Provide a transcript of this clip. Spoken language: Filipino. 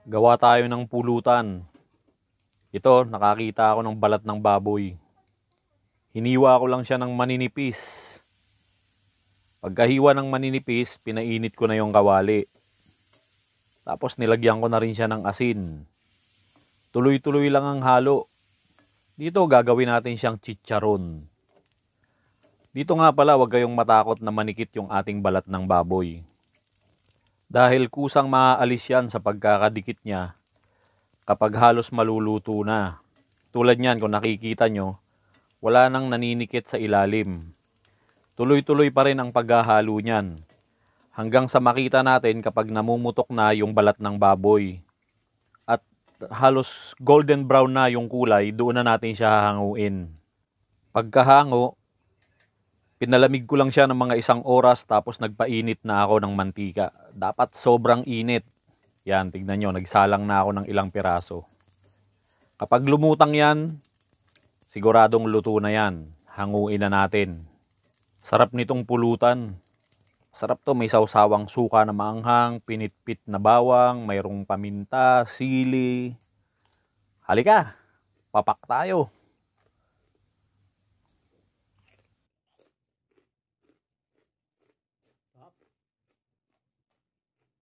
Gawa tayo ng pulutan. Ito, nakakita ako ng balat ng baboy. Hiniwa ko lang siya ng maninipis. Pagkahiwa ng maninipis, pinainit ko na yung kawali. Tapos nilagyan ko na rin siya ng asin. Tuloy-tuloy lang ang halo. Dito gagawin natin siyang chicharon. Dito nga pala, huwag kayong matakot na manikit yung ating balat ng baboy. Dahil kusang maaalis yan sa pagkakadikit niya kapag halos maluluto na. Tulad niyan, kung nakikita nyo, wala nang naninikit sa ilalim. Tuloy-tuloy pa rin ang paghahalo niyan. Hanggang sa makita natin kapag namumutok na yung balat ng baboy. At halos golden brown na yung kulay, doon na natin siya hahanguin. Pagkahango, pinalamig ko lang siya ng mga 1 oras tapos nagpainit na ako ng mantika. Dapat sobrang init. Yan, tignan nyo, nagsalang na ako ng ilang piraso. Kapag lumutang yan, siguradong luto na yan. Hanguin na natin. Sarap nitong pulutan. Sarap to, may sawsawang suka na maanghang, pinitpit na bawang, mayroong paminta, sili. Halika, papak tayo.